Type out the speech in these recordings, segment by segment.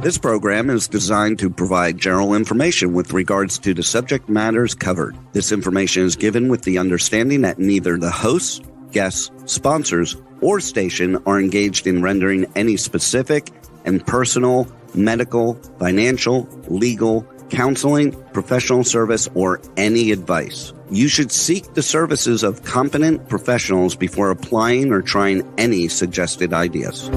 This program is designed to provide general information with regards to the subject matters covered. This information is given with the understanding that neither the hosts, guests, sponsors, or station are engaged in rendering any specific and personal, medical, financial, legal, counseling, professional service, or any advice. You should seek the services of competent professionals before applying or trying any suggested ideas.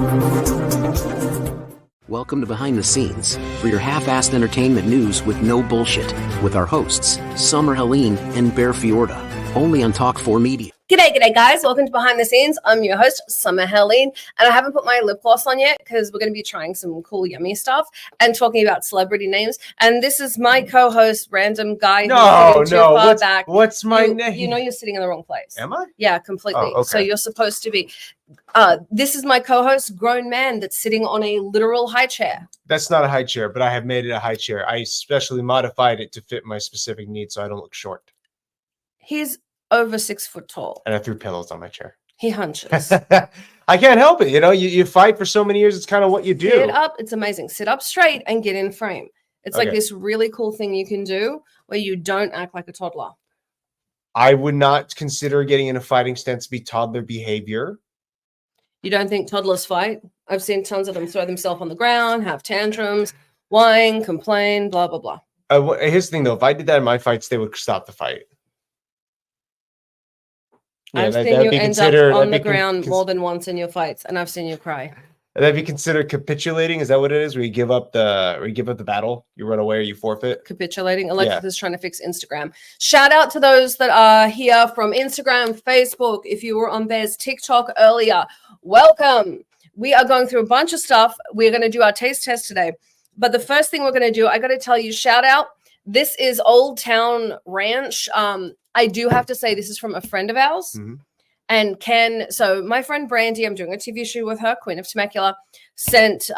Welcome to Behind the Scenes, for your half-assed entertainment news with no bullshit, with our hosts, Summer Helene and Bear Fiorda, only on Talk 4 Media. G'day guys, welcome to Behind the Scenes. I'm your host, Summer Helene, and I haven't put my lip gloss on yet because we're going to be trying some cool, yummy stuff and talking about celebrity names. And this is my co-host, random guy who's sitting too far back. What's my name? You know you're sitting in the wrong place. Am I? Yeah, completely. Oh, okay. So you're supposed to be. This is my co-host, grown man that's sitting on a literal high chair. That's not a high chair, but I have made it a high chair. I specially modified it to fit my specific needs so I don't look short. He's over 6 foot tall. And I threw pillows on my chair. He hunches. I can't help it. You know, you fight for so many years. It's kind of what you do. Sit up. It's amazing. Sit up straight and get in frame. It's like this really cool thing you can do where you don't act like a toddler. I would not consider getting in a fighting stance to be toddler behavior. You don't think toddlers fight? I've seen tons of them throw themselves on the ground, have tantrums, whine, complain, blah, blah, blah. Here's the thing, though. If I did that in my fights, they would stop the fight. Yeah, I've seen you end up on the ground more than once in your fights, and I've seen you cry. That'd be considered capitulating. Is that what it is? Where you give up the battle, you run away, or you forfeit? Capitulating. Alexis is trying to fix Instagram. Shout out to those that are here from Instagram, Facebook. If you were on Bear's TikTok earlier, welcome. We are going through a bunch of stuff. We're going to do our taste test today. But the first thing we're going to do, I got to tell you, shout out. This is Old Town Ranch. I do have to say this is from a friend of ours. Mm-hmm. And so my friend Brandy, I'm doing a TV show with her, Queen of Temecula, sent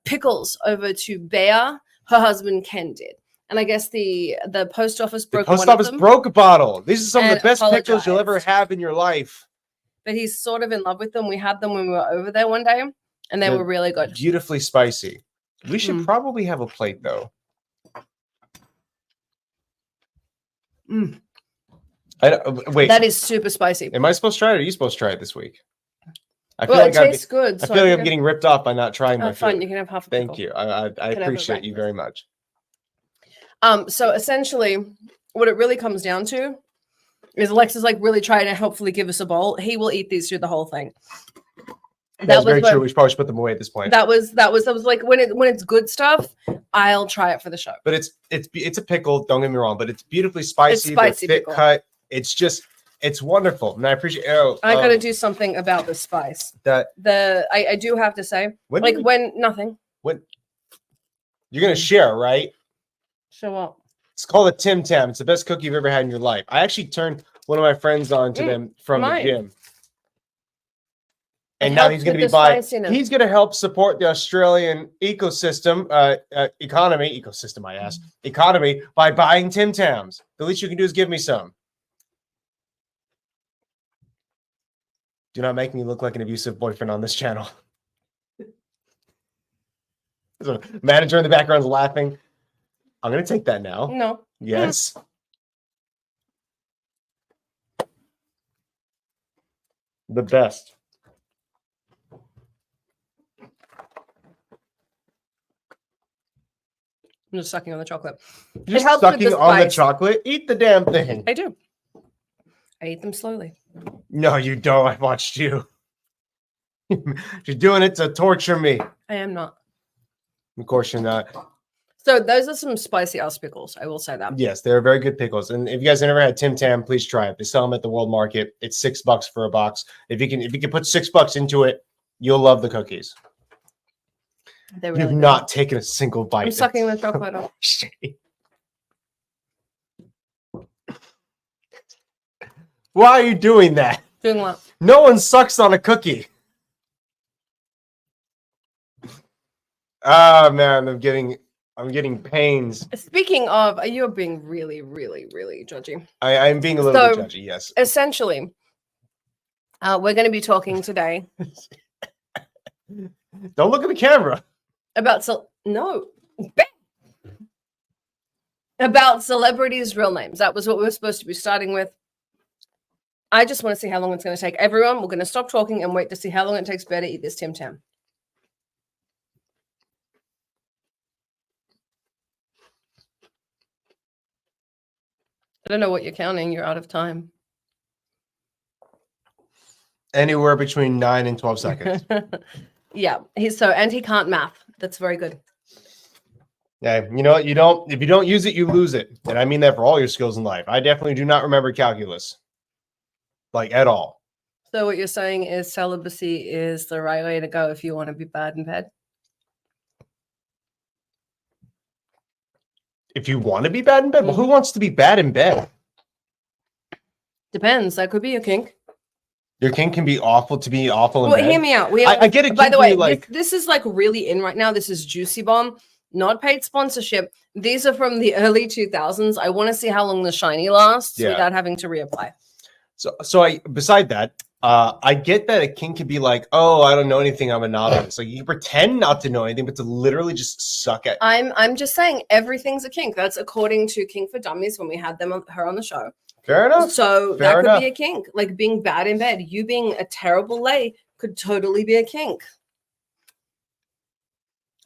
pickles over to Bear. Her husband Ken did. And I guess the post office broke one of them. The post office broke a bottle. These are some of the best pickles you'll ever have in your life. But he's sort of in love with them. We had them when we were over there one day, and they're were really good. Beautifully spicy. We should probably have a plate, though. Wait. That is super spicy. Am I supposed to try it, or are you supposed to try it this week? I feel like it tastes good. I feel like I'm getting ripped off by not trying my food. Fine, you can have half a pickle. Thank you. I appreciate you very much. So essentially, what it really comes down to is Alexa's like really trying to helpfully give us a bowl. He will eat these through the whole thing. That's very true. We should probably put them away at this point. That was like when it's good stuff, I'll try it for the show. But it's a pickle. Don't get me wrong, but it's beautifully spicy. It's spicy, thick cut. It's wonderful, and I appreciate. I got to do something about the spice. I do have to say, when you're gonna share, right? Show up. It's called a Tim Tam. It's the best cookie you've ever had in your life. I actually turned one of my friends on to them from the gym. And now he's going to be buying. He's going to help support the Australian ecosystem, economy by buying Tim Tams. The least you can do is give me some. Do not make me look like an abusive boyfriend on this channel. There's a manager in the background is laughing. I'm going to take that now. No. Yes. The best. I'm just sucking on the chocolate. You're sucking on the chocolate? Eat the damn thing. I do. I eat them slowly. No, you don't. I watched you. You're doing it to torture me. I am not. Of course you're not. So those are some spicy ass pickles. I will say that. Yes, they're very good pickles. And if you guys have never had Tim Tam, please try it. They sell them at the World Market. It's $6 for a box. If you can put $6 into it, you'll love the cookies. Really You've not taken a single bite. I'm sucking the chocolate off. Why are you doing that? Doing what? No one sucks on a cookie. Ah, man, I'm getting pains. Speaking of, you're being really, really, really judgy. I'm being a little bit judgy, yes. Essentially, we're going to be talking today. Don't look at the camera. About No. About celebrities' real names. That was what we were supposed to be starting with. I just want to see how long it's going to take. Everyone, we're going to stop talking and wait to see how long it takes Bear to eat this Tim Tam. I don't know what you're counting. You're out of time. Anywhere between 9 and 12 seconds. Yeah, and he can't math. That's very good. Yeah, you know what? If you don't use it, you lose it. And I mean that for all your skills in life. I definitely do not remember calculus. Like at all. So what you're saying is celibacy is the right way to go if you want to be bad in bed? If you want to be bad in bed? Well, who wants to be bad in bed? Depends. That could be a kink. Your kink can be awful in bed. Hear me out. I get it. By the way, this is like really in right now. This is Juicy Bomb, not paid sponsorship. These are from the early 2000s. I want to see how long the shiny lasts without having to reapply. So beside that, I get that a kink can be like, oh, I don't know anything, I'm a novice. Like you pretend not to know anything, but to literally just suck at. I'm just saying everything's a kink. That's according to Kink for Dummies when we had her on the show. Fair enough. So that could be a kink, like being bad in bed. You being a terrible lay could totally be a kink.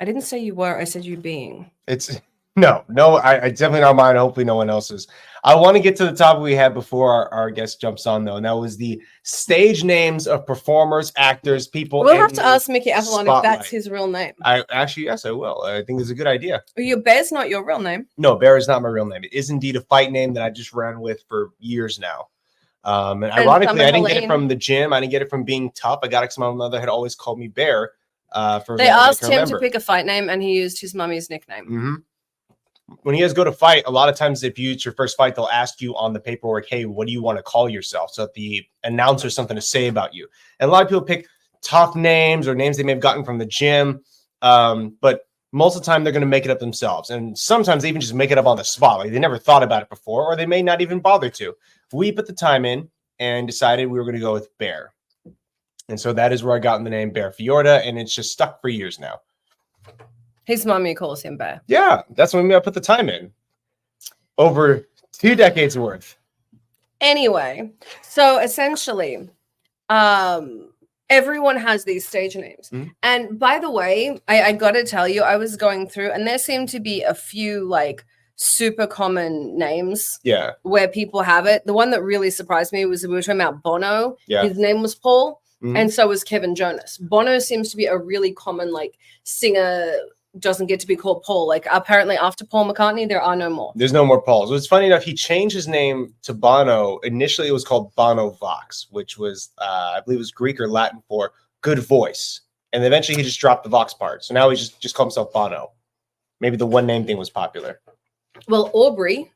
I didn't say you were. I said you being. It's no. I definitely not mine. Hopefully, no one else's. I want to get to the topic we had before our guest jumps on, though, and that was the stage names of performers, actors, people. We'll have to ask Mickey Avalon if that's his real name. Yes, I will. I think it's a good idea. Bear's not your real name. No, Bear is not my real name. It is indeed a fight name that I just ran with for years now. And ironically, I didn't get it from the gym. I didn't get it from being tough. I got it because my mother had always called me Bear. They asked him to pick a fight name, and he used his mummy's nickname. Mm-hmm. When you guys go to fight, a lot of times if it's your first fight, they'll ask you on the paperwork, hey, what do you want to call yourself? So that the announcer has something to say about you. And a lot of people pick tough names or names they may have gotten from the gym. But most of the time, they're going to make it up themselves. And sometimes they even just make it up on the spot. Like they never thought about it before, or they may not even bother to. We put the time in and decided we were going to go with Bear. And so that is where I got the name Bear Fiorda, and it's just stuck for years now. His mommy calls him Bear. Yeah, that's when I put the time in. Over 2 decades worth. Anyway, so essentially, everyone has these stage names. Mm-hmm. And by the way, I got to tell you, I was going through, and there seemed to be a few like super common names where people have it. The one that really surprised me was we were talking about Bono. Yeah. His name was Paul. Mm-hmm. And so was Kevin Jonas. Bono seems to be a really common like singer, doesn't get to be called Paul. Like apparently after Paul McCartney, there are no more. There's no more Pauls. It's funny enough, he changed his name to Bono. Initially, it was called Bono Vox, which was, I believe it was Greek or Latin for good voice. And eventually he just dropped the Vox part. So now he just called himself Bono. Maybe the one name thing was popular. Well, Aubrey.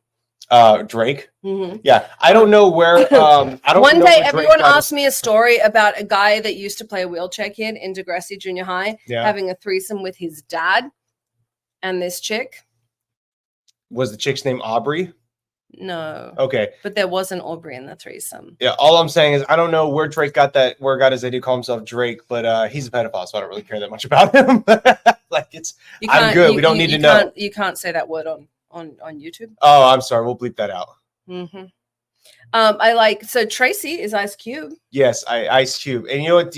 Drake. Mm-hmm. Yeah. I don't know where. One day, everyone asked me a story about a guy that used to play a wheelchair kid in Degrassi Junior High, having a threesome with his dad and this chick. Was the chick's name Aubrey? No. Okay. But there was an Aubrey in the threesome. Yeah. All I'm saying is I don't know where Drake got that, where God is that he call himself Drake, but he's a pedophile, so I don't really care that much about him. Like I'm good. We don't need to know. You can't say that word on YouTube. Oh, I'm sorry. We'll bleep that out. Mm-hmm. So Tracy is Ice Cube. Yes, Ice Cube. And you know what?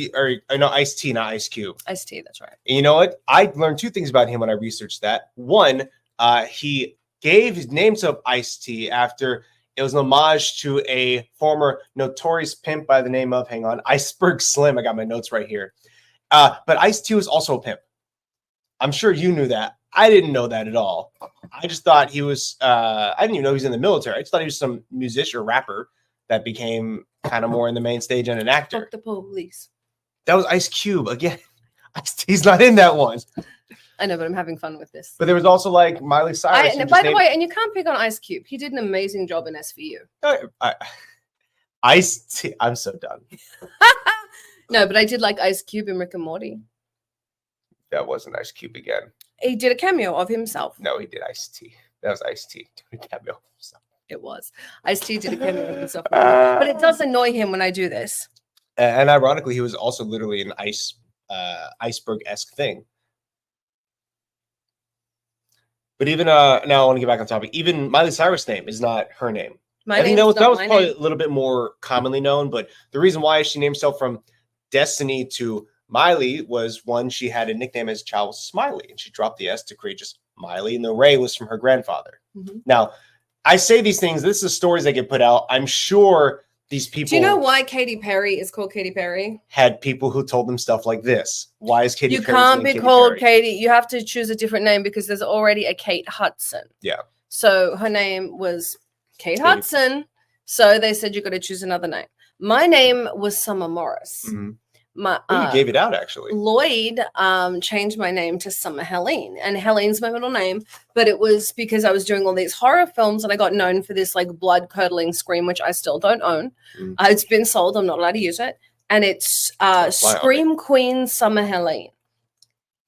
Ice T, not Ice Cube. Ice T, that's right. And you know what? I learned 2 things about him when I researched that. One, he gave his name to Ice T after it was an homage to a former notorious pimp by the name of, Iceberg Slim. I got my notes right here. But Ice T was also a pimp. I'm sure you knew that. I didn't know that at all. I just thought he was, I didn't even know he was in the military. I just thought he was some musician or rapper that became kind of more in the main stage and an actor. Fuck the police. That was Ice Cube. Again, He's not in that one. I know, but I'm having fun with this. But there was also like Miley Cyrus. By the way, and you can't pick on Ice Cube. He did an amazing job in SVU. Ice-T, I'm so done. No, but I did like Ice Cube in Rick and Morty. That wasn't Ice Cube again. He did a cameo of himself. No, he did Ice-T. That was Ice-T doing a cameo of himself. It was. Ice-T did a cameo of himself. But it does annoy him when I do this. And ironically, he was also literally an iceberg-esque thing. But even now I want to get back on topic. Even Miley Cyrus' name is not her name. My I think name's that not was my probably name. a little bit more commonly known. But the reason why she named herself from Destiny to Miley was one, she had a nickname as a child was Smiley, and she dropped the S to create just Miley, and the Ray was from her grandfather. Mm-hmm. Now, I say these things. This is stories that get put out. I'm sure these people. Do you know why Katy Perry is called Katy Perry? Had people who told them stuff like this. Why is Katy You Perry? can't be Katy called Perry? Katy. You have to choose a different name because there's already a Kate Hudson. Yeah. So her name was Kate Hudson. So they said you got to choose another name. My name was Summer Morris. Mm-hmm. You gave it out actually. Lloyd changed my name to Summer Helene, and Helene's my middle name. But it was because I was doing all these horror films, and I got known for this like blood curdling scream, which I still don't own. It's been sold. I'm not allowed to use it, and it's Scream Queen Summer Helene.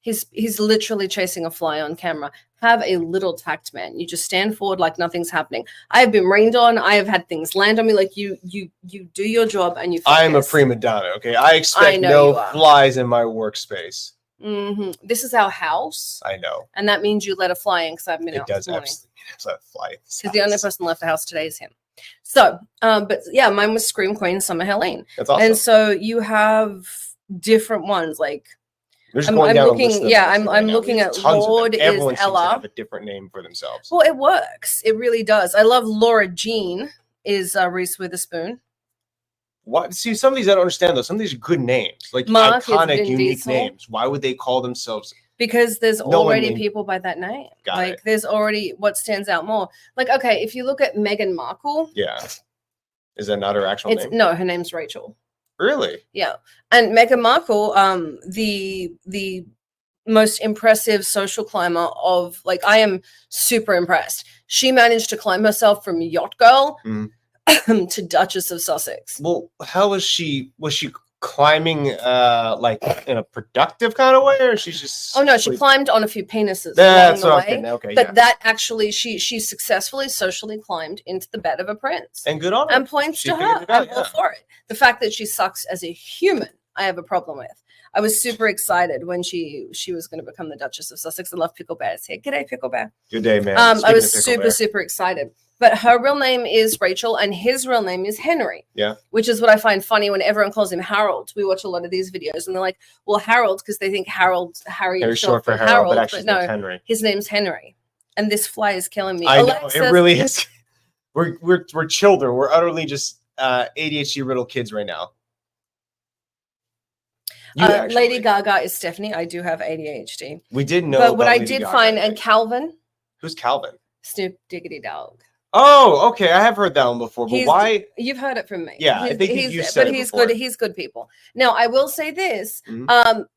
He's literally chasing a fly on camera. Have a little tact, man. You just stand forward like nothing's happening. I have been rained on. I have had things land on me. Like you do your job and you focus. I am a prima donna. Okay, I expect no flies in my workspace. Mm-hmm. This is our house. I know, and that means you let a fly in because I've been out this morning. It does absolutely fly. Because the only person left the house today is him. So, but yeah, mine was Scream Queen Summer Helene. That's awesome. And so you have different ones like. I'm looking. Yeah, I'm looking at Lord is Everyone seems to Ella. have a different name for themselves. Well, it works. It really does. I love Laura Jean is Reese Witherspoon. What? See, some of these I don't understand though. Some of these are good names, like Mark iconic, unique names. Why would they call themselves? Because there's already people by that name. There's already what stands out more. Like, okay, if you look at Meghan Markle. Yeah. Is that not her actual name? No, her name's Rachel. Really? Yeah. And Meghan Markle, the most impressive social climber of, like, I am super impressed. She managed to climb herself from yacht girl to Duchess of Sussex. Well, how was she climbing like in a productive kind of way, or she's just she climbed on a few penises That's along what the I'm way. Okay, but that actually she successfully socially climbed into the bed of a prince. And good on her. And points to her. I'm all for it. The fact that she sucks as a human, I have a problem with. I was super excited when she was going to become the Duchess of Sussex. I love Pickle Bear's here. G'day, Pickle Bear. Good day, man. I was super excited. But her real name is Rachel, and his real name is Henry. Yeah. Which is what I find funny when everyone calls him Harold. We watch a lot of these videos, and they're like, "Well, Harold," because they think Harry is short for Harold, but actually no, Henry. His name's Henry. And this fly is killing me. I know, it really is. We're children. We're utterly just ADHD riddled kids right now. Lady Gaga is Stephanie. I do have ADHD. We didn't know. But what I did find, and Calvin. Who's Calvin? Snoop Diggity Dog. Oh, okay. I have heard that one before. But why? You've heard it from me. Yeah, I think you said it before. Good. He's good people. Now, I will say this.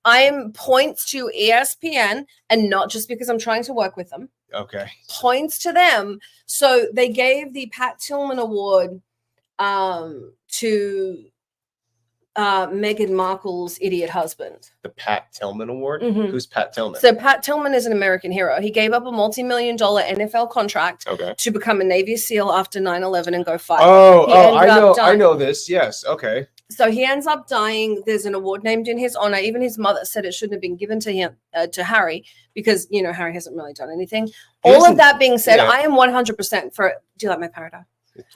I'm points to ESPN, and not just because I'm trying to work with them. Okay. Points to them. So they gave the Pat Tillman Award to Meghan Markle's idiot husband. The Pat Tillman Award? Who's Pat Tillman? So Pat Tillman is an American hero. He gave up a multi-million-dollar NFL contract to become a Navy SEAL after 9/11 and go fight. I know this. Yes. Okay. So he ends up dying. There's an award named in his honor. Even his mother said it shouldn't have been given to him, to Harry, because, Harry hasn't really done anything. All of that being said, I am 100% for. Do you like my parrot?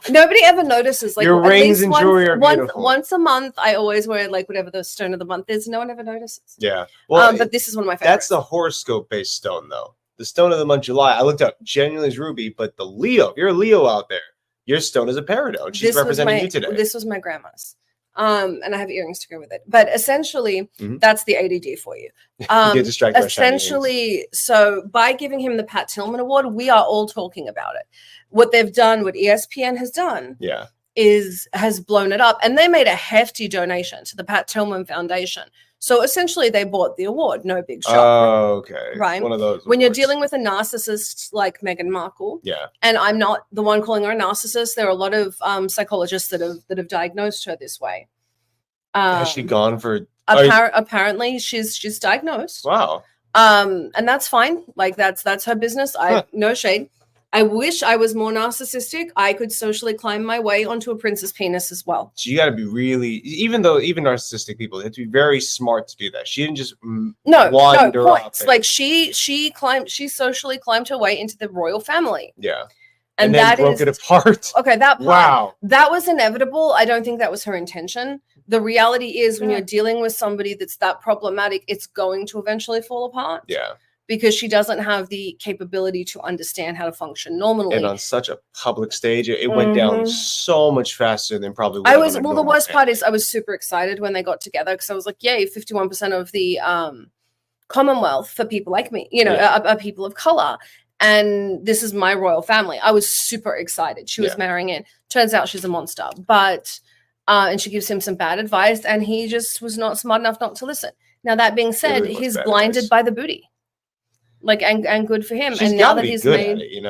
Nobody ever notices. Like, your rings and jewelry are beautiful. Once a month, I always wear like whatever the stone of the month is. No one ever notices. Yeah. Well, but this is one of my favorites. That's the horoscope-based stone, though. The stone of the month, July. I looked up. Genuinely is ruby, but the Leo. If you're a Leo out there, your stone is a peridot. She's representing you today. This was my grandma's. And I have earrings to go with it. But essentially, that's the ADD for you. Get distracted. Essentially, so by giving him the Pat Tillman Award, we are all talking about it. What they've done, what ESPN has done, has blown it up, and they made a hefty donation to the Pat Tillman Foundation. So essentially, they bought the award. No big shock. Oh, okay. Right. One of those. When you're dealing with a narcissist like Meghan Markle, and I'm not the one calling her a narcissist. There are a lot of psychologists that have diagnosed her this way. Has she gone for? Apparently, she's diagnosed. Wow. And that's fine. Like that's her business. No shade. I wish I was more narcissistic. I could socially climb my way onto a prince's penis as well. So you got to be really, even narcissistic people, they have to be very smart to do that. She didn't just wander points. up. Like she socially climbed her way into the royal family. Yeah. And then that broke it apart. Okay, that part, wow. That was inevitable. I don't think that was her intention. The reality is when you're dealing with somebody that's that problematic, it's going to eventually fall apart. Yeah. Because she doesn't have the capability to understand how to function normally. And on such a public stage, it went down so much faster than probably. The worst part is I was super excited when they got together because I was like, yay, 51% of the Commonwealth for people like me, are people of color. And this is my royal family. I was super excited. She was marrying in. Turns out she's a monster. But, and she gives him some bad advice and he just was not smart enough not to listen. Now, that being said, he's blinded by the booty. Like and good for him. She's and now that he's made it,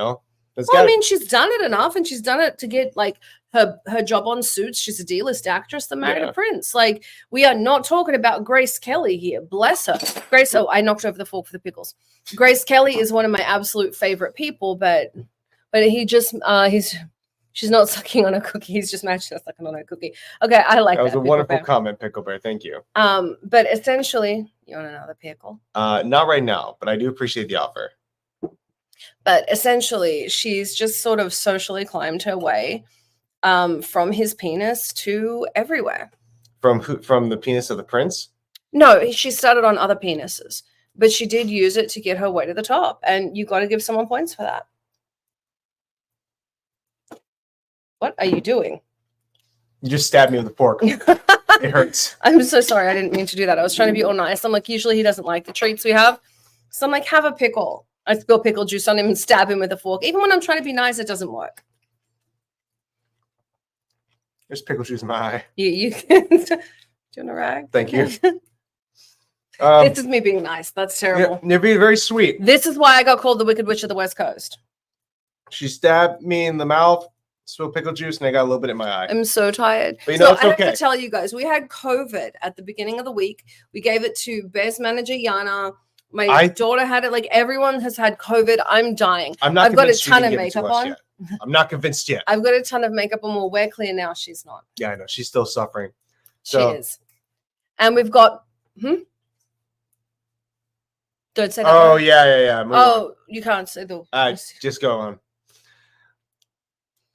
I mean, she's done it enough, and she's done it to get like her job on Suits. She's a D-list actress that married a prince. Like, we are not talking about Grace Kelly here. Bless her. Grace. Oh, I knocked over the fork for the pickles. Grace Kelly is one of my absolute favorite people, but he just she's not sucking on a cookie. He's just matching sucking on a cookie. Okay, I like that. That was a wonderful comment, Pickle Bear. Thank you. But essentially, you want another pickle? Not right now, but I do appreciate the offer. But essentially, she's just sort of socially climbed her way from his penis to everywhere. From who? From the penis of the prince? No, she started on other penises, but she did use it to get her way to the top, and you got to give someone points for that. What are you doing? You just stabbed me with a fork. It hurts. I'm so sorry. I didn't mean to do that. I was trying to be all nice. I'm like, usually he doesn't like the treats we have. So I'm like, have a pickle. I spill pickle juice on him and stab him with a fork. Even when I'm trying to be nice, it doesn't work. There's pickle juice in my eye. You can. Do you want a rag? Thank you. This is me being nice. That's terrible. You're being very sweet. This is why I got called the Wicked Witch of the West Coast. She stabbed me in the mouth, spilled pickle juice, and I got a little bit in my eye. I'm so tired. But so it's okay. I have to tell you guys, we had COVID at the beginning of the week. We gave it to Bear's manager, Yana. My daughter had it. Like, everyone has had COVID. I'm dying. I've got a ton of makeup on. I'm not convinced yet. I've got a ton of makeup on. Well, we're clear now. She's not. Yeah, I know. She's still suffering. She is. And we've got... Don't say that. Oh, yeah. Move on. You can't say the... Just go on.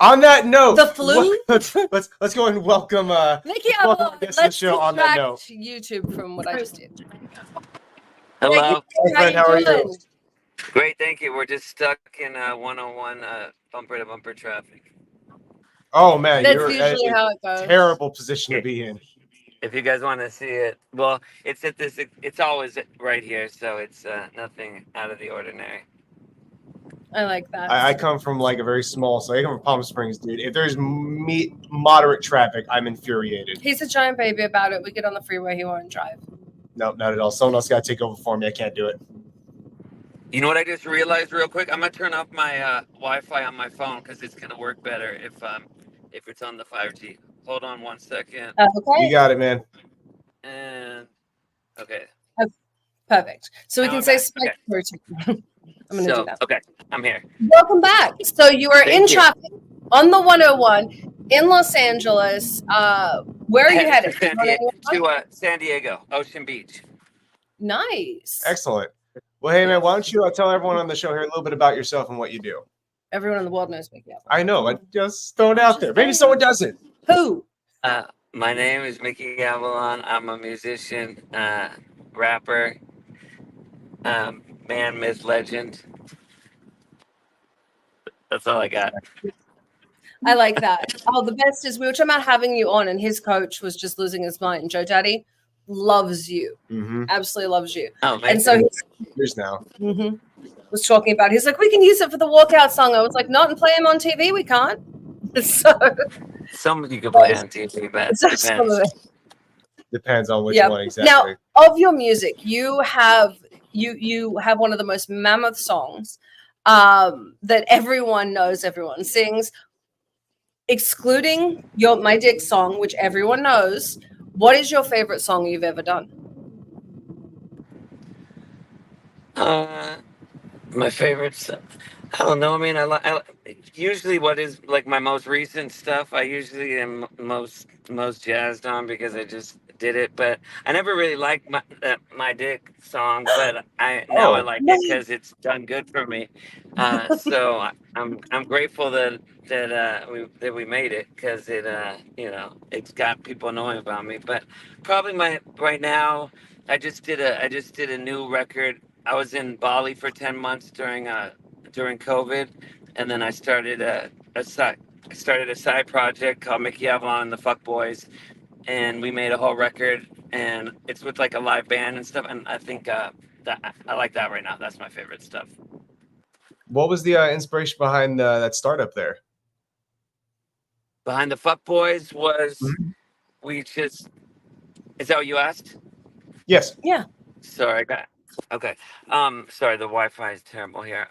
On that note, the flu. Let's go and welcome Nikki Avalon. Let's show on that note. YouTube from what I just did. Hello. How are you? Great, thank you. We're just stuck in 101 bumper to bumper traffic. Oh man, that's you're usually how it goes. Terrible position to be in. If you guys want to see it, well, it's at this. It's always right here, so it's nothing out of the ordinary. I like that. I come from like a very small, so I come from Palm Springs, dude. If there's moderate traffic, I'm infuriated. He's a giant baby about it. We get on the freeway, he won't drive. Nope, not at all. Someone else got to take over for me. I can't do it. You know what I just realized real quick? I'm gonna turn off my Wi-Fi on my phone because it's gonna work better if it's on the 5G. Hold on 1 second. Okay. You got it, man. And okay. Perfect. So we Now can I'm say back. spike. I'm gonna do that. Okay, I'm here. Welcome back. So you are in you. traffic on the 101 in Los Angeles. Where are you headed? To San Diego, Ocean Beach. Nice. Excellent. Well, hey man, why don't you tell everyone on the show here a little bit about yourself and what you do? Everyone in the world knows Mickey Avalon. I know. I just throw it out there. Maybe someone doesn't. Who? My name is Mickey Avalon. I'm a musician, rapper, man, myth, legend. That's all I got. I like that. Oh, the best is we were talking about having you on, and his coach was just losing his mind. Joe Daddy loves you, absolutely loves you. Oh, man. And so here's now. Was talking about. He's like, we can use it for the walkout song. I was like, not and play him on TV. We can't. So some you can play on TV, but depends on which one exactly. Now, of your music, you have one of the most mammoth songs that everyone knows, everyone sings. Excluding your My Dick song, which everyone knows, what is your favorite song you've ever done? My favorite song. I don't know. I mean, usually what is like my most recent stuff. I usually am most jazzed on because I just did it. But I never really liked my dick song. But I Oh, like No. it because it's done good for me. So I'm grateful that we made it because it it's got people knowing about me. But probably my right now I just did a new record. I was in Bali for 10 months during COVID, and then I started a side project called Mickey Avalon and the Fuck Boys, and we made a whole record, and it's with like a live band and stuff. And I think that I like that right now. That's my favorite stuff. what was the inspiration behind that startup there? Behind the Fuck Boys was Mhm. we just is that what you asked? Yes. Yeah. Sorry, I got okay. Sorry, the Wi-Fi is terrible here.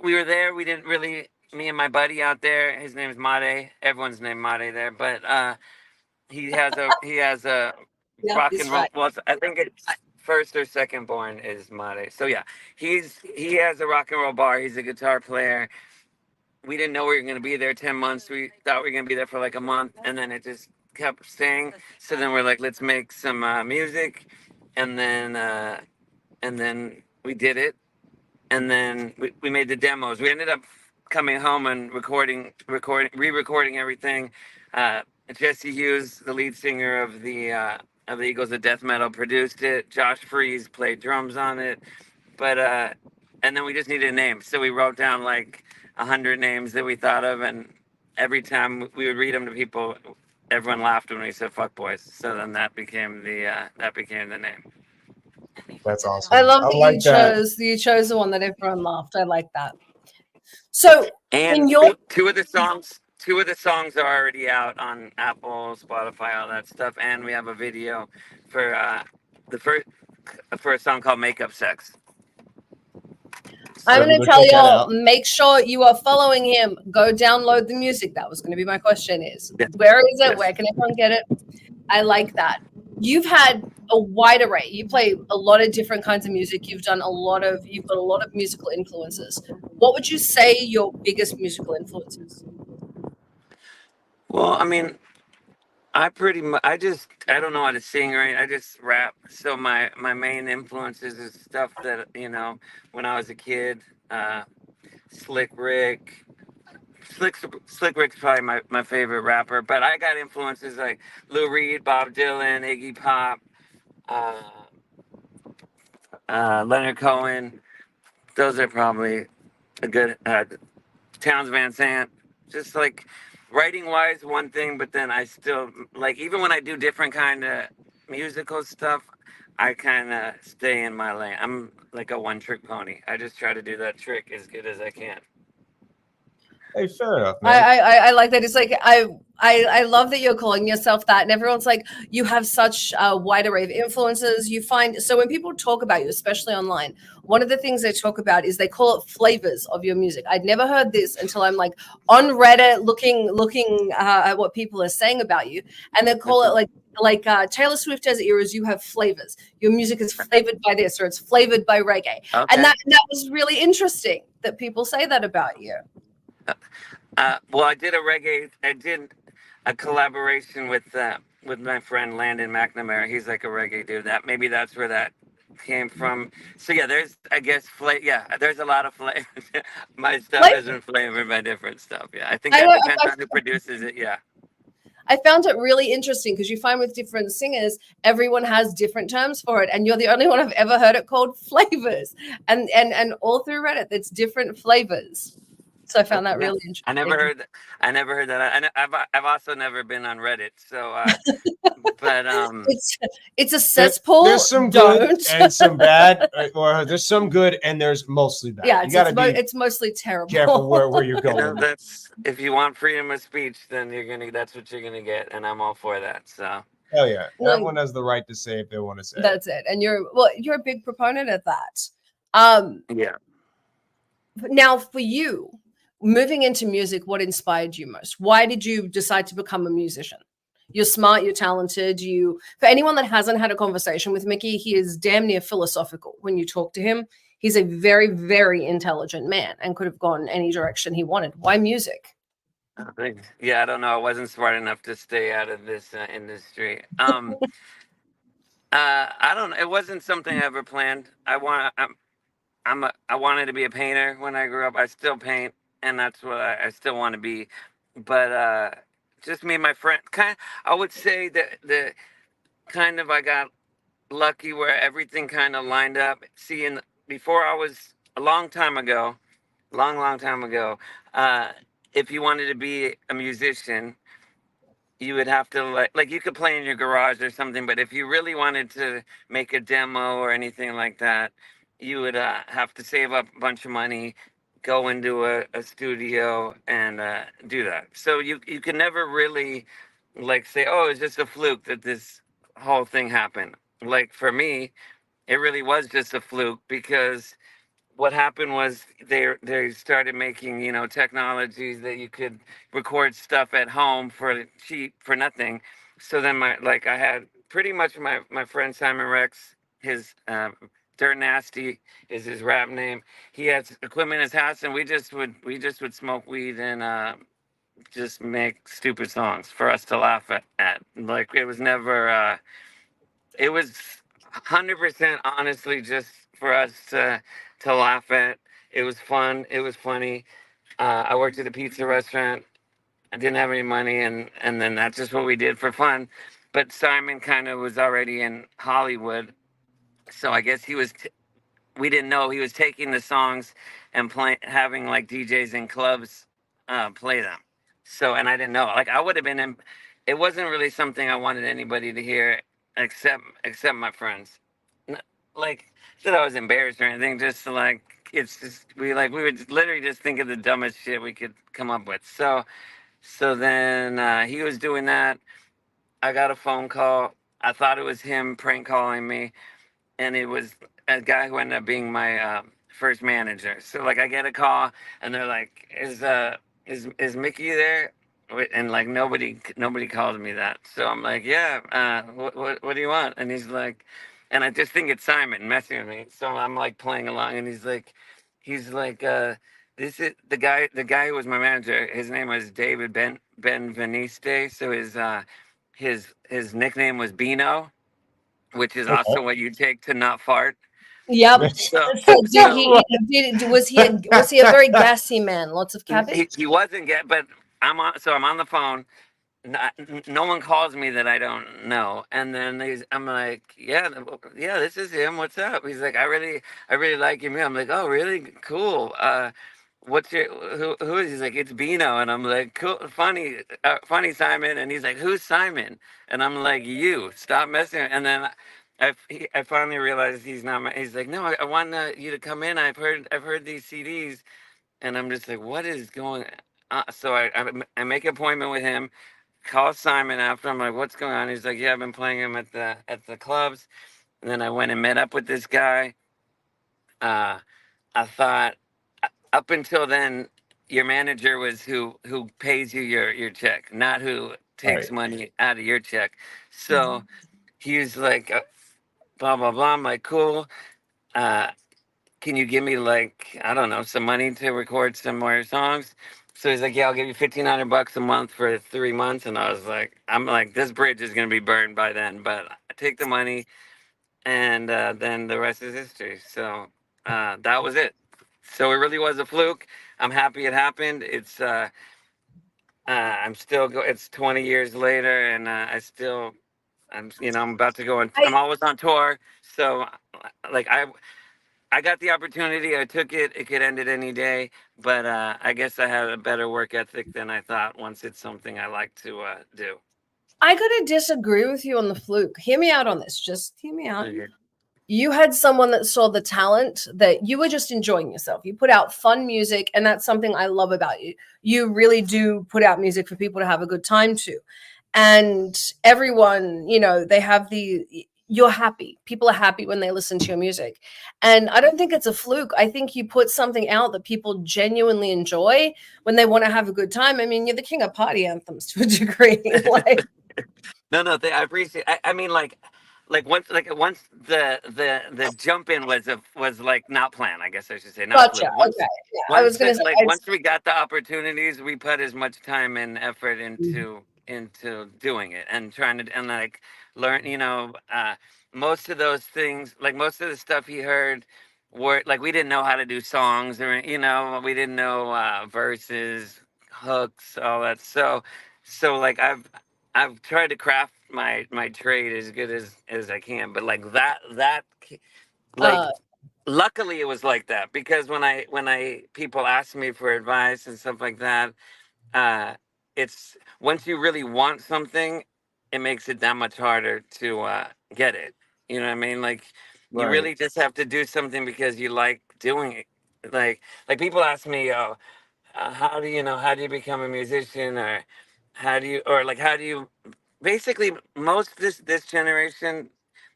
We were there. We didn't really. Me and my buddy out there. His name's Made. Everyone's named Made there, but he has a Yeah, rock he's and roll. right. Well, I think it's first or second born is Made. So yeah, he has a rock and roll bar. He's a guitar player. We didn't know we were going to be there 10 months. We thought we were going to be there for like a month, and then it just kept staying. So then we're like, let's make some music, and then we did it, and then we made the demos. We ended up coming home and re-recording everything. Jesse Hughes, the lead singer of the Eagles of Death Metal, produced it. Josh Freese played drums on it, but and then we just needed a name, so we wrote down like 100 names that we thought of, and every time we would read them to people, everyone laughed when we said "fuck boys." So then that became the name. That's awesome. I love I that like that. you chose the one that everyone laughed. I like that. So in And your two of the songs are already out on Apple, Spotify, all that stuff, and we have a video for the first for a song called "Makeup Sex." I'm So going go to tell check that y'all, out. make sure you are following him. Go download the music. That was going to be my question is, Yes. where is it? Yes. Where can everyone get it? I like that. You've had a wide array. You play a lot of different kinds of music. You've got a lot of musical influences. What would you say your biggest musical influences? Well, I mean, I don't know how to sing, right? I just rap. So my main influences is stuff that when I was a kid. Slick Rick. Slick Rick's probably my favorite rapper, but I got influences like Lou Reed, Bob Dylan, Iggy Pop, uh, Leonard Cohen. Those are probably a good Towns Van Sant. Just like writing wise, one thing, but then I still like even when I do different kind of musical stuff, I kind of stay in my lane. I'm like a one trick pony. I just try to do that trick as good as I can. Hey, fair enough, man. I like that. It's like I love that you're calling yourself that, and everyone's like, you have such a wide array of influences. You find so when people talk about you, especially online, one of the things they talk about is they call it flavors of your music. I'd never heard this until I'm like on Reddit looking at what people are saying about you, and they call it like Taylor Swift has eras. You have flavors. Your music is flavored by this, or it's flavored by reggae, Okay. and that was really interesting that people say that about you. Well, I did a collaboration with my friend Landon McNamara. He's like a reggae dude. That's where that came from. So yeah, there's I guess there's a lot of flavor. My stuff Like, has been flavored by different stuff. Yeah, I think I that know, depends on who produces it. Yeah. I found it really interesting because you find with different singers, everyone has different terms for it, and you're the only one I've ever heard it called flavors, and all through Reddit, it's different flavors. So I found that really interesting. I never heard that. I've also never been on Reddit. So, but It's a cesspool. There's some good and some bad, or there's some good and there's mostly bad. Yeah, you gotta be it's mostly terrible. careful where you're going. that's if you want freedom of speech, then that's what you're gonna get, and I'm all for that. So. Hell yeah, Well, everyone has the right to say if they want to say. That's it, and you're a big proponent of that. Yeah. Now for you, moving into music, what inspired you most? Why did you decide to become a musician? You're smart, you're talented. For anyone that hasn't had a conversation with Mickey, he is damn near philosophical when you talk to him. He's a very, very intelligent man and could have gone any direction he wanted. Why music? Yeah, I don't know. I wasn't smart enough to stay out of this industry. I don't. It wasn't something I ever planned. I wanted to be a painter when I grew up. I still paint, and that's what I still want to be. But just me and my friend. I would say that the kind of I got lucky where everything kind of lined up. Seeing before I was a long time ago, long time ago. If you wanted to be a musician, you would have to like you could play in your garage or something, but if you really wanted to make a demo or anything like that, you would have to save up a bunch of money, go into a studio and do that. So you can never really like say, oh, it's just a fluke that this whole thing happened. Like for me, it really was just a fluke because what happened was they started making technologies that you could record stuff at home for cheap for nothing. So then I had pretty much my friend Simon Rex, his Dirt Nasty is his rap name. He has equipment in his house, and we just would smoke weed and just make stupid songs for us to laugh at. Like it was never it was 100% honestly just for us to laugh at. It was fun. It was funny. I worked at a pizza restaurant. I didn't have any money, and then that's just what we did for fun. But Simon kind of was already in Hollywood, so I guess we didn't know he was taking the songs and having like DJs in clubs play them. So, and I didn't know. Like I would have been in. It wasn't really something I wanted anybody to hear except my friends. Like that I was embarrassed or anything. Just like it's just we would literally just think of the dumbest shit we could come up with. So then he was doing that. I got a phone call. I thought it was him prank calling me, and it was a guy who ended up being my first manager. So like I get a call, and they're like, "Is Mickey there?" And like nobody called me that. So I'm like, "Yeah, what do you want?" And he's like, and I just think it's Simon messing with me. So I'm like playing along, and he's like, this is the guy who was my manager. His name was David Benveniste. So his nickname was Bino, which is also what you take to not fart. Yep. So, So so was he a very gassy man? Lots of cabbage? he wasn't get, but I'm on the phone. No one calls me that I don't know, and then I'm like, yeah, this is him. What's up? He's like, I really like him. I'm like, oh, really? Cool. What's your who is? He's like, it's Bino, and I'm like, cool, funny Simon, and he's like, who's Simon? And I'm like, you stop messing. And then I finally realized he's not. He's like, no, I want you to come in. I've heard these CDs, and I'm just like, what is going? So I make an appointment with him. Call Simon after. I'm like, what's going on? He's like, yeah, I've been playing him at the clubs. And then I went and met up with this guy. I thought up until then, your manager was who pays you your check, not who takes money out of your check. So he was like, blah blah blah. I'm like, cool. Can you give me like I don't know some money to record some more songs? So he's like, yeah, I'll give you $1,500 a month for 3 months. And I'm like, this bridge is gonna be burned by then. But I take the money, and then the rest is history. So that was it. So it really was a fluke. I'm happy it happened. I'm still it's 20 years later, and I'm about to go on. I'm always on tour. So like I got the opportunity. I took it. It could end it any day, but I guess I had a better work ethic than I thought. Once it's something I like to do. I gotta disagree with you on the fluke. Hear me out on this. Just hear me out. Okay. You had someone that saw the talent, that you were just enjoying yourself. You put out fun music, and that's something I love about you. You really do put out music for people to have a good time to. And everyone, they have you're happy. People are happy when they listen to your music. And I don't think it's a fluke. I think you put something out that people genuinely enjoy when they want to have a good time. I mean, you're the king of party anthems to a degree. Like, No, I appreciate. I mean, like, once the jump in was like not planned. I guess I should say not Gotcha. planned. Once Okay. Yeah, I was gonna say. once we got the opportunities, we put as much time and effort into doing it and trying to and like learn. Most of those things, like most of the stuff he heard, were like we didn't know how to do songs or we didn't know verses, hooks, all that. So like I've tried to craft my trade as good as I can, but like like Uh, luckily it was like that because when I people ask me for advice and stuff like that, uh it's once you really want something, it makes it that much harder to get it. You know what I mean? Like you Right. really just have to do something because you like doing it. Like people ask me, oh, how do you become a musician, or how do you basically most this generation,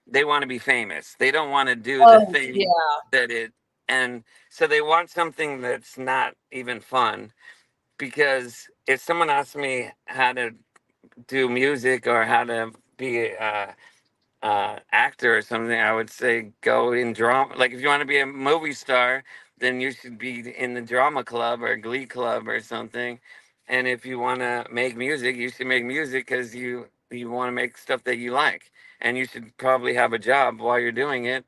they want to be famous. They don't want to do the oh thing yeah. that it and so they want something that's not even fun, because if someone asks me how to do music or how to be actor or something, I would say go in drama. Like if you want to be a movie star, then you should be in the drama club or glee club or something. And if you want to make music, you should make music because you want to make stuff that you like, and you should probably have a job while you're doing it,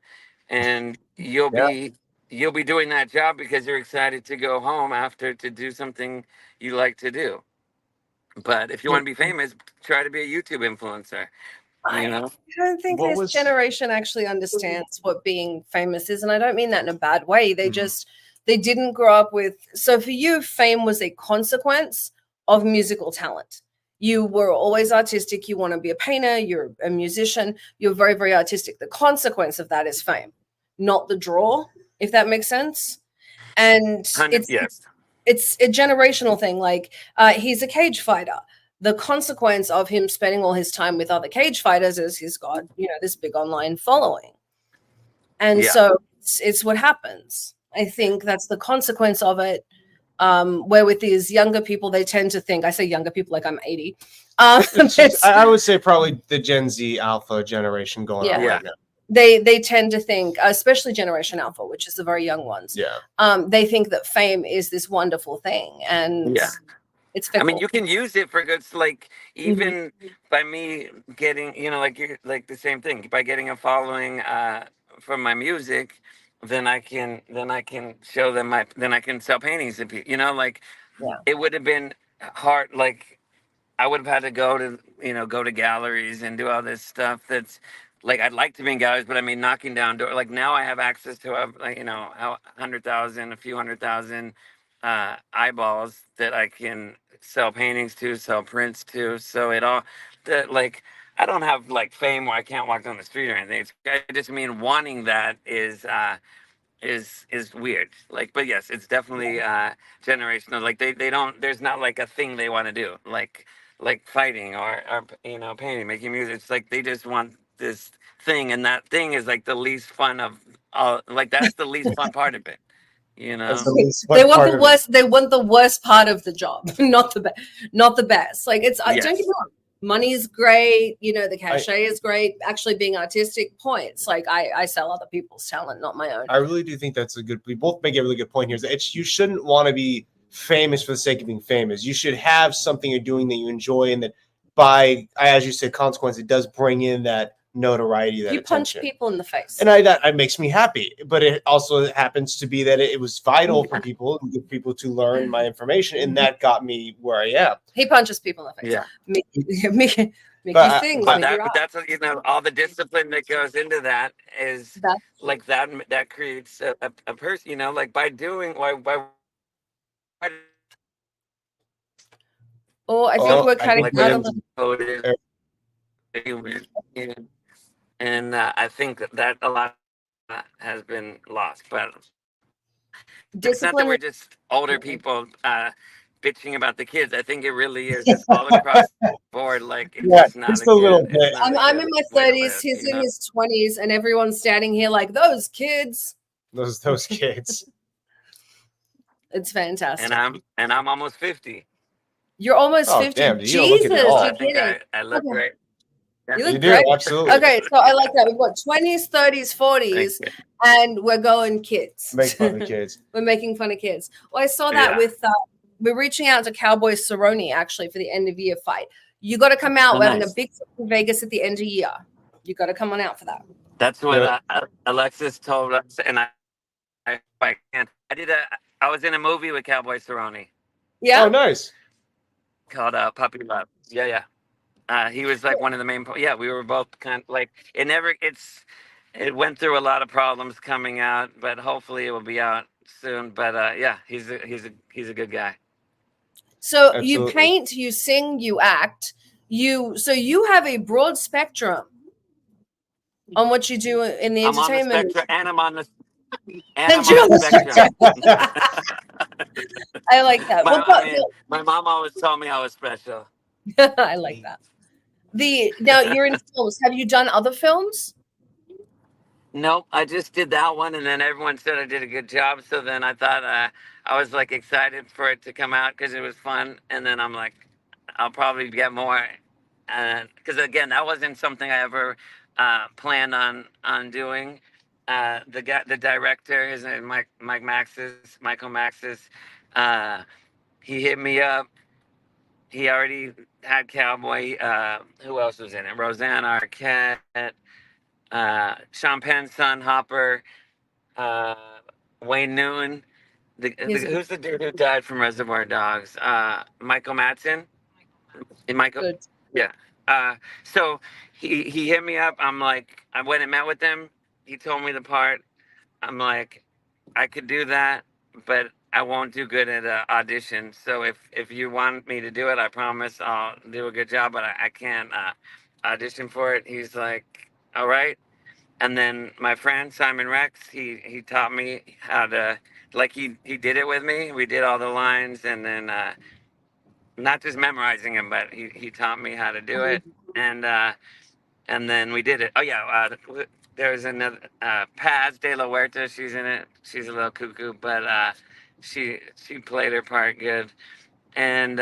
and Yeah. you'll be doing that job because you're excited to go home after to do something you like to do. But if you want to be famous, try to be a YouTube influencer. You I know. don't think What this was generation actually understands what being famous is, and I don't mean that in a bad way. They Mhm. just they didn't grow up with. So for you, fame was a consequence of musical talent. You were always artistic. You want to be a painter. You're a musician. You're very, very artistic. The consequence of that is fame, not the draw. If that makes sense. And 100, it's yes. it's a generational thing. Like he's a cage fighter. The consequence of him spending all his time with other cage fighters is he's got this big online following, and Yeah. so it's what happens. I think that's the consequence of it. Where with these younger people, they tend to think. I say younger people like I'm 80. I would say probably the Gen Z Alpha generation going on Yeah. right now. They tend to think, especially Generation Alpha, which is the very young ones. Yeah. They think that fame is this wonderful thing, and Yeah. it's I fickle. mean, you can use it for good. Like Mm-hmm. even by me getting, like you're like the same thing by getting a following from my music, then I can show them then I can sell paintings to people. Like Yeah. it would have been hard. Like I would have had to go to galleries and do all this stuff. That's like I'd like to be in galleries, but I mean knocking down doors. Like now I have access to a 100,000, a few 100,000 eyeballs that I can sell paintings to, sell prints to. So it all that like I don't have like fame where I can't walk down the street or anything. I just mean wanting that is weird. Like, but yes, it's definitely generational. Like they don't. There's not like a thing they want to do. Like fighting or painting, making music. It's like they just want this thing, and that thing is like the least fun of all. Like that's the least fun part of it. That's the least They fun want part the of it. worst. They want the worst part of the job, not the best. Like it's Yes. don't get me wrong. Money's great, the cachet is great. Actually, being artistic points. Like I sell other people's talent, not my own. I really do think that's a good. We both make a really good point here. Is that you shouldn't want to be famous for the sake of being famous. You should have something you're doing that you enjoy, and that as you said, consequence, it does bring in that notoriety, that You punch attention. people in the face, And that makes me happy. But it also happens to be that it was vital for people and get people to learn my information, and that got me where I am. he punches people in the face. Yeah. Mickey But- things. But Mickey that's all the discipline that goes into that is That's like that creates a person. Like by doing why Oh, I think Oh, we're I cutting think out a Williams- little. coded and I think that a lot has been lost. But it's not that we're Discipline. just older people bitching about the kids. I think it really is just all across the board. Like it's just not just a a little good. bit. It's not a I'm good in my way to 30s. live, He's in his 20s, and everyone's standing here like those kids. Those kids. It's fantastic. And I'm almost 50. You're almost Oh, 50. damn, dude, you don't look Jesus, it at all. I you're think kidding. I look Okay. great. You You look do, great. absolutely. Okay, so I like that. We've got 20s, 30s, 40s, Thank and we're going kids. Make fun of kids. We're making fun of kids. Well, I saw that Yeah. with we're reaching out to Cowboy Cerrone actually for the end of year fight. You got to come out. Oh, We're having a nice. big fight in Vegas at the end of year. You got to come on out for that. That's what Yeah. Alexis told us, and I can't. I was in a movie with Cowboy Cerrone Yeah. Oh, nice. called Puppy Love. Yeah. He was like one of the main. Yeah, we were both kind of like it went through a lot of problems coming out, but hopefully it will be out soon. But yeah, he's a good guy. So you Absolutely. paint, you sing, you act. You have a broad spectrum on what you do in the I'm on the entertainment. spectrum, and I'm on the And you're on the spectrum. I like that. My mom always told me I was special. I like that. Now you're in films. Have you done other films? Nope, I just did that one, and then everyone said I did a good job. So then I thought I was like excited for it to come out because it was fun, and then I'm like, I'll probably get more, because again, that wasn't something I ever planned on doing. The director, his name is Michael Maxis. He hit me up. He already had Cowboy. Who else was in it? Roseanne Arquette. Sean Penn's son, Hopper, Wayne Newton. Who's the dude who died from Reservoir Dogs? Michael Madsen. Michael. Good. Yeah. So he hit me up. I'm like, I went and met with him. He told me the part. I'm like, I could do that, but I won't do good at an audition. So if you want me to do it, I promise I'll do a good job, but I can't audition for it. He's like, all right. And then my friend Simon Rex, he taught me how to, like he did it with me. We did all the lines, and then not just memorizing them, but he taught me how to do it, and then we did it. Oh yeah, there's another Paz de la Huerta. She's in it. She's a little cuckoo, but she played her part good, and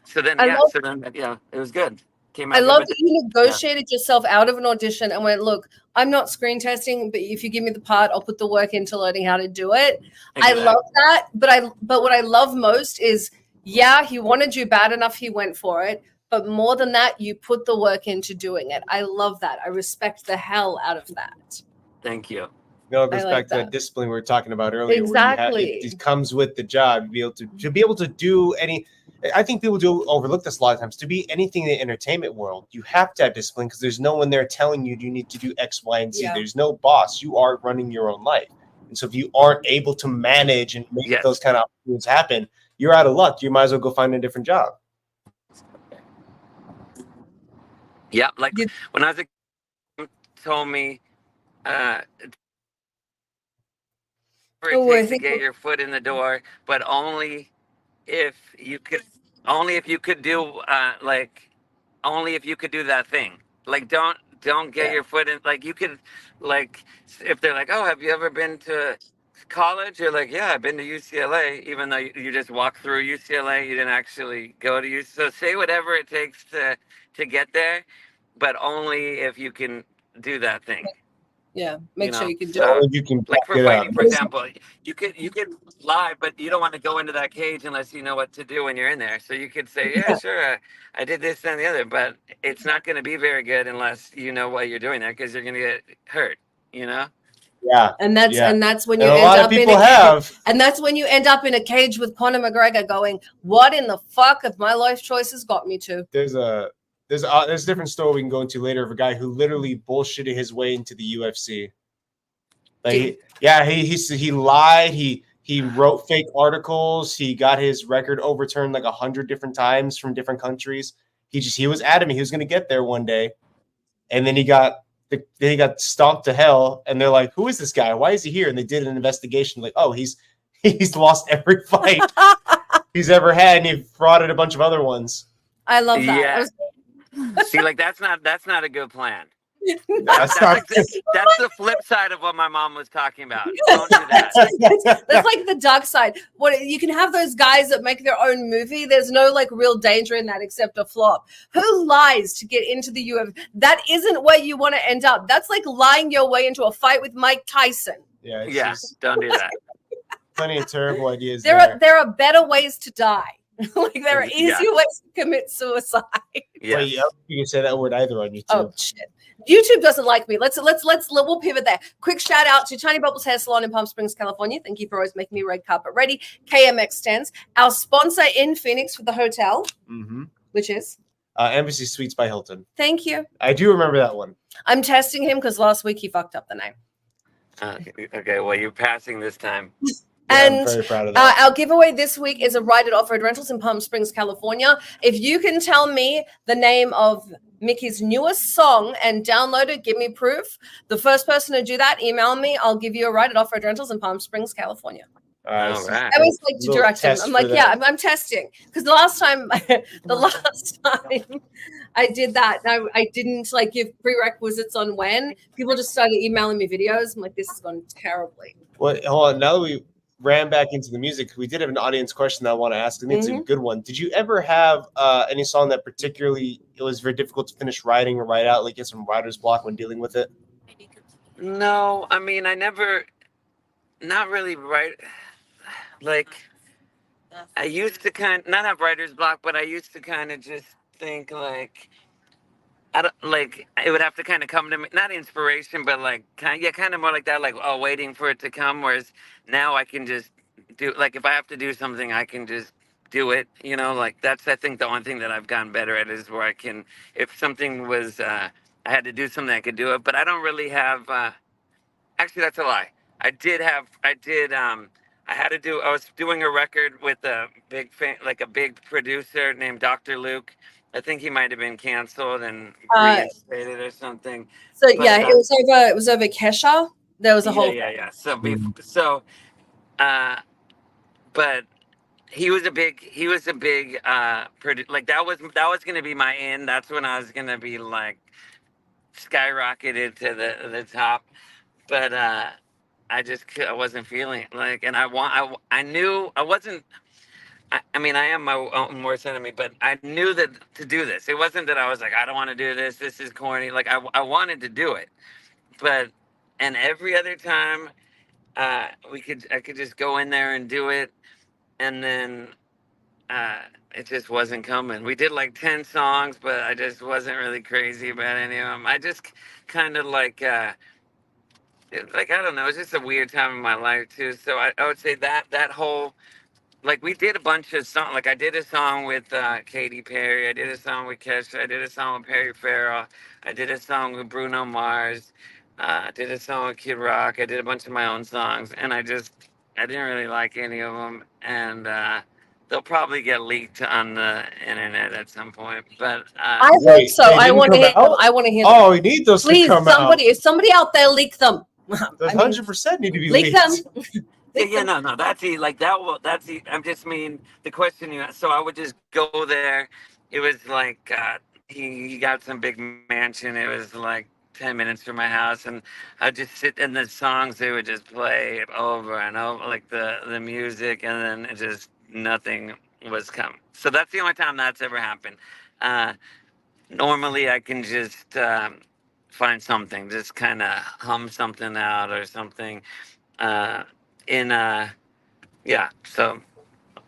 so then it was good. Came out I good, love but that you negotiated yourself out of an audition and went, look, I'm not screen testing, but if you give me the part, I'll put the work into learning how to do it. I love that. But what I love most is, yeah, he wanted you bad enough, he went for it. But more than that, you put the work into doing it. I love that. I respect the hell out of that. Thank you. No, it goes like back to that. that discipline we were talking about earlier. Exactly. It comes with the job to be able to do any. I think people do overlook this a lot of times. To be anything in the entertainment world, you have to have discipline because there's no one there telling you need to do X, Y, and Z. Yeah. There's no boss. You are running your own life. And so if you aren't able to manage and make those kind of opportunities happen, you're out of luck. You might as well go find a different job. Yeah, like when I was a kid, told me to get your foot in the door, but only if you could do only if you could do that thing. Like don't get your foot in, like you could, like if they're like, oh, have you ever been to college? You're like, yeah, I've been to UCLA, even though you just walked through UCLA, you didn't actually go to UCLA. So say whatever it takes to get there, but only if you can do that thing. Yeah, make sure you can do it. it. You can like for fighting, for example, you could lie, but you don't want to go into that cage unless you know what to do when you're in there. So you could say, yeah, sure, I did this and the other, but it's not going to be very good unless you know what you're doing there, because you're going to get hurt, you know? Yeah. And that's when you and end up in and that's when you end up in a cage with Conor McGregor going, what in the fuck have my life choices got me to? There's a different story we can go into later of a guy who literally bullshitted his way into the UFC. Like, he lied. He wrote fake articles. He got his record overturned like 100 different times from different countries. He was adamant he was going to get there one day, and then he got stomped to hell. And they're like, "Who is this guy? Why is he here?" And they did an investigation. Like, oh, he's lost every fight he's ever had, and he frauded a bunch of other ones. I love that. Yeah. See, like that's not a good plan. That's not. That's the flip side of what my mom was talking about. Don't do that. That's like the dark side. What you can have those guys that make their own movie. There's no like real danger in that except a flop. Who lies to get into the UFC? That isn't where you want to end up. That's like lying your way into a fight with Mike Tyson. Yeah, Don't do that. Plenty of terrible ideas. There are better ways to die. Like there are easier ways to commit suicide. Yeah. Wait, you can say that word either on YouTube. Oh shit. YouTube doesn't like me. We'll pivot there. Quick shout out to Tiny Bubbles Hair Salon in Palm Springs, California. Thank you for always making me red carpet ready. KMX stands, our sponsor in Phoenix for the hotel, which is Embassy Suites by Hilton. Thank you. I do remember that one. I'm testing him because last week he fucked up the name. Okay, well, you're passing this time. And I'm very proud of that. our giveaway this week is a ride at Off-Road Rentals in Palm Springs, California. If you can tell me the name of Mickey's newest song and download it, give me proof. The first person to do that, email me. I'll give you a ride at Off-Road Rentals in Palm Springs, California. All right. I always like to direct him. I'm like, yeah, I'm testing. Because the last time I did that, I didn't like give prerequisites on when. People just started emailing me videos. I'm like, this has gone terribly. Well, hold on. Now that we ran back into the music, we did have an audience question that I want to ask. I think it's a good one. Did you ever have any song that particularly it was very difficult to finish writing or write out, like get some writer's block when dealing with it? No, I mean, I never, not really write. Like, I used to not have writer's block, but I used to kind of just think like, I don't like, it would have to kind of come to me, not inspiration, but like, kind of more like that, like, oh, waiting for it to come. Whereas now I can just do, like, if I have to do something, I can just do it, you know, like that's, I think the only thing that I've gotten better at is where I can, if something was, I had to do something, I could do it, but I don't really have, actually, that's a lie. I was doing a record with a big fan, like a big producer named Dr. Luke. I think he might have been canceled and reinstated or something. So but, it was over Kesha. There was a whole So but he was a big like that was going to be my end. That's when I was going to be like skyrocketed to the top. But I wasn't feeling it. Like, and I knew I wasn't. I mean, I am my own worst enemy, but I knew that to do this. It wasn't that I was like, I don't want to do this. This is corny. Like, I wanted to do it, and every other time, I could just go in there and do it, and then it just wasn't coming. We did like 10 songs, but I just wasn't really crazy about any of them. I just kind of like. Like, I don't know, it's just a weird time in my life too. So I would say that whole, like, we did a bunch of songs. Like, I did a song with Katy Perry. I did a song with Kesha. I did a song with Perry Farrell. I did a song with Bruno Mars. I did a song with Kid Rock. I did a bunch of my own songs, and I didn't really like any of them. And they'll probably get leaked on the internet at some point. But I hope so. I want to hear them. I want to hear them. Oh, we need those to come out. If somebody out there leak them. Those 100% need to be leak leaked. Them. No, that's it. Like that. That's it. I'm just mean the question you asked. So I would just go there. It was like he got some big mansion. It was like 10 minutes from my house, and I'd just sit in the songs. They would just play over and over, like the music, and then it just nothing was coming. So that's the only time that's ever happened. Normally, I can just find something, just kind of hum something out or something. So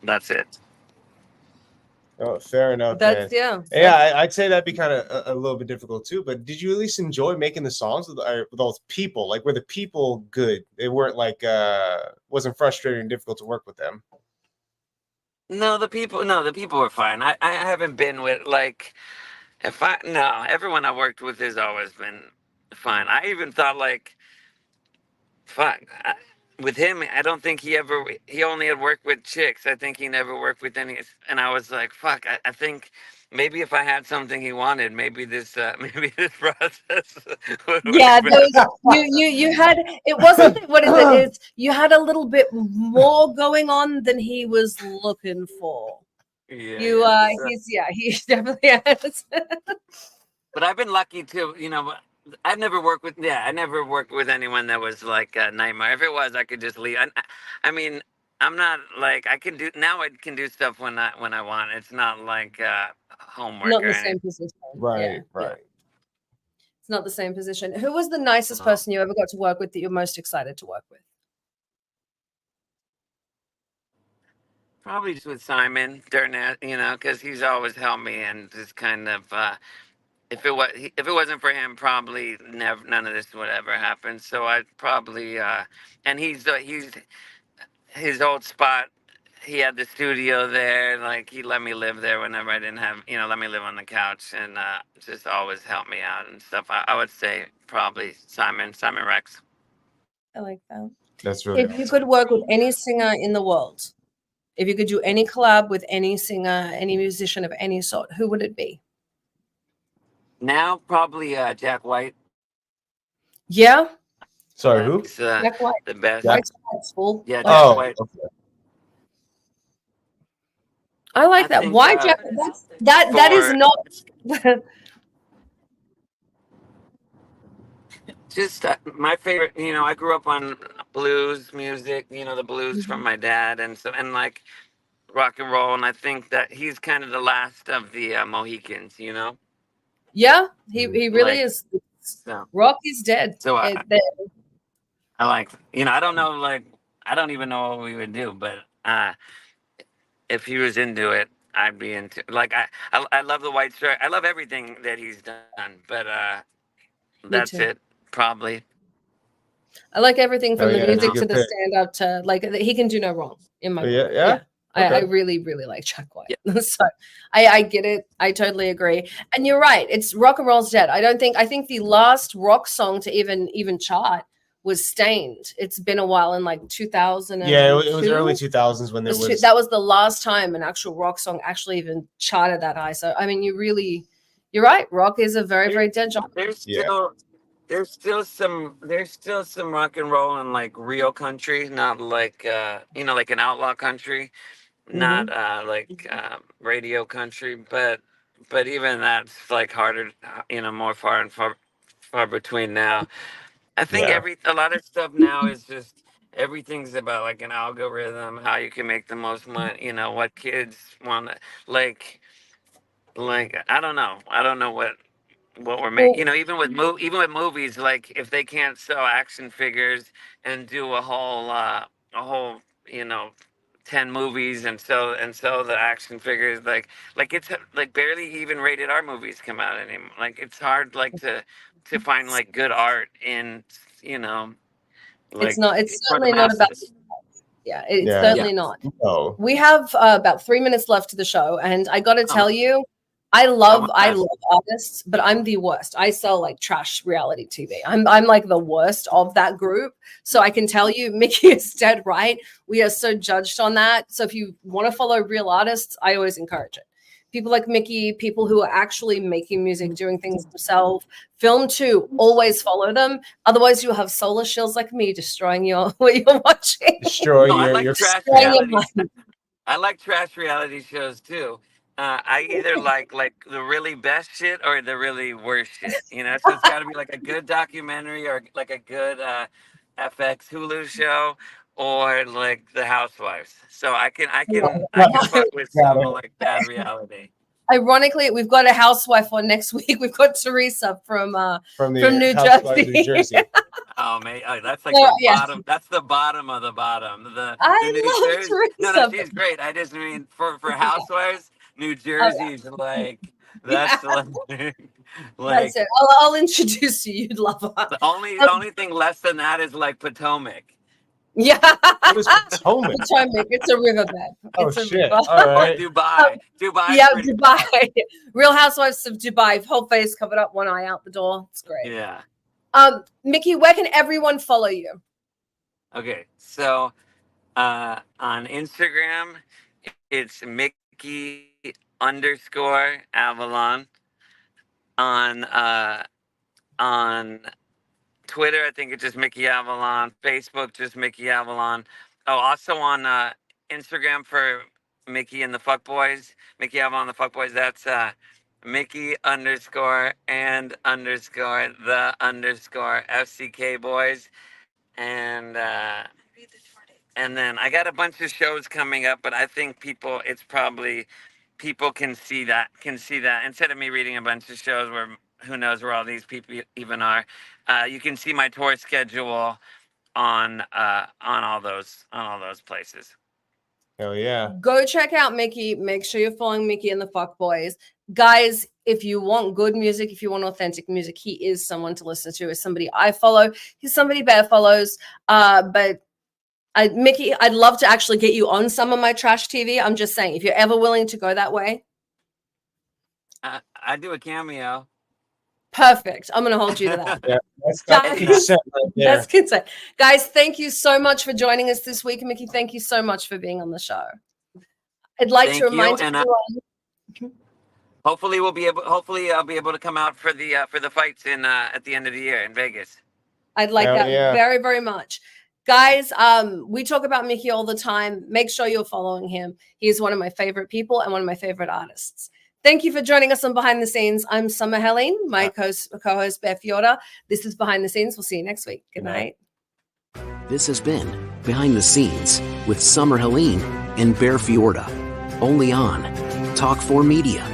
that's it. Oh, fair enough. That's man. Yeah. I'd say that'd be kind of a little bit difficult too. But did you at least enjoy making the songs with those people? Like, were the people good? They weren't like wasn't frustrating and difficult to work with them. No, the people were fine. I haven't been with like. Everyone I worked with has always been fine. I even thought like, with him, I don't think he only had worked with chicks. I think he never worked with any, and I was like, fuck, I think maybe if I had something he wanted, maybe this process would yeah, you had, it wasn't, what is it, is you had a little bit more going on than he was looking for. Yeah, he's definitely has. But I've been lucky too, I never worked with anyone that was like a nightmare. If it was, I could just leave. I mean, I'm not like I can do now. I can do stuff when I want. It's not like homework Not or the anything. same position. Right, Yeah, right. it's not the same position. Who was the nicest person you ever got to work with that you're most excited to work with? Probably just with Simon Durnet, because he's always helped me and just kind of. If it wasn't for him, probably never none of this would ever happen. So I'd probably and he's his old spot. He had the studio there. Like he let me live there whenever I didn't have, let me live on the couch and just always helped me out and stuff. I would say probably Simon Rex. I like that. That's really If you awesome. could work with any singer in the world, if you could do any collab with any singer, any musician of any sort, who would it be? Now probably Jack White. Yeah, Sorry, who? He's Jack White. the best. Jack- White's White's full. Yeah, Jack Oh, White. okay. I like I that. think, Why Jack? That is for- not. Just my favorite, I grew up on blues music, the blues from my dad and like rock and roll. And I think that he's kind of the last of the Mohicans, Yeah, he really Like, is. so, Rock is dead. so It- I like, I don't know, like, I don't even know what we would do, but if he was into it, I'd be into, like, I love the White Stripes. I love everything that he's done, but that's too. it, probably. I like everything from Oh, the yeah, that's a music to good the pick. stand up to like he can do no wrong in my Oh, yeah, book. yeah? I Okay. really, really like Jack White. So I get it. I totally agree. And you're right. It's rock and roll's dead. I think the last rock song to even chart was Stained. It's been a while in like 2000. Yeah, it was early 2000s when there was. That was the last time an actual rock song actually even charted that high. So I mean, you're right. Rock is a very, very dead genre. There's still some rock and roll in like real country, not like like an outlaw country, not like radio country, but even that's like harder, more far and far between now. I think Yeah. a lot of stuff now is just everything's about like an algorithm, how you can make the most money, what kids want to like I don't know what we're making. Even with movies, like if they can't sell action figures and do a whole 10 movies and sell the action figures, like it's like barely even rated R movies come out anymore. Like it's hard like to find like good art in It's like not. It's for the certainly not about. masses. Yeah, it's Yeah. certainly not. No. We have about 3 minutes left to the show, and I got to Oh. tell you, I love artists, but I'm the worst. I sell like trash reality TV. I'm like the worst of that group. So I can tell you, Mickey is dead right. We are so judged on that. So if you want to follow real artists, I always encourage it. People like Mickey, people who are actually making music, doing things themselves, film too, always follow them. Otherwise, you'll have solar shills like me destroying your what you're watching. Destroy No, I your, like your trash Destroying your reality. mind. I like trash reality shows too. I either like the really best shit or the really worst shit. So it's got to be like a good documentary or like a good FX Hulu show or like The Housewives. So I can fuck with some like bad reality. Ironically, we've got a housewife on next week. We've got Teresa from New Housewives Jersey. New Jersey. Oh man, that's like Oh, the yes. bottom. That's the bottom of the bottom. The I New love Jersey. Teresa. No, she's great. I just mean for Housewives, New Jersey's like that's like That's it. I'll introduce you. You'd love her. the only thing less than that is like Potomac. Yeah. What is Potomac? Potomac. It's a riverbed. Oh, It's a shit. river. All right. Dubai. Dubai. Yeah, Dubai. Real Housewives of Dubai. Whole face covered up, one eye out the door. It's great. Yeah. Mickey, where can everyone follow you? Okay. So on Instagram, it's Mickey_Avalon. On Twitter, I think it's just Mickey Avalon. Facebook, just Mickey Avalon. Oh, also on Instagram for Mickey and the Fuckboys. Mickey Avalon and the Fuckboys. That's Mickey _ and _ the _ FCK boys. And then I got a bunch of shows coming up, but I think people can see that instead of me reading a bunch of shows where who knows where all these people even are. You can see my tour schedule on all those places. Hell yeah. Go check out Mickey. Make sure you're following Mickey and the Fuck Boys. Guys, if you want good music, if you want authentic music, he is someone to listen to. He's somebody I follow. He's somebody Bear follows. But Mickey, I'd love to actually get you on some of my trash TV. I'm just saying, if you're ever willing to go that way. I do a cameo. Perfect. I'm going to hold you to that. Yeah, that's consent right there. That's consent. Guys, thank you so much for joining us this week. Mickey, thank you so much for being on the show. I'd like to remind everyone. Hopefully I'll be able to come out for the fights at the end of the year in Vegas. I'd like that very, very much. Guys, we talk about Mickey all the time. Make sure you're following him. He's one of my favorite people and one of my favorite artists. Thank you for joining us on Behind the Scenes. I'm Summer Helene, my co-host Bear Fiorda. This is Behind the Scenes. We'll see you next week. Good night. This has been Behind the Scenes with Summer Helene and Bear Fiorda. Only on Talk 4 Media.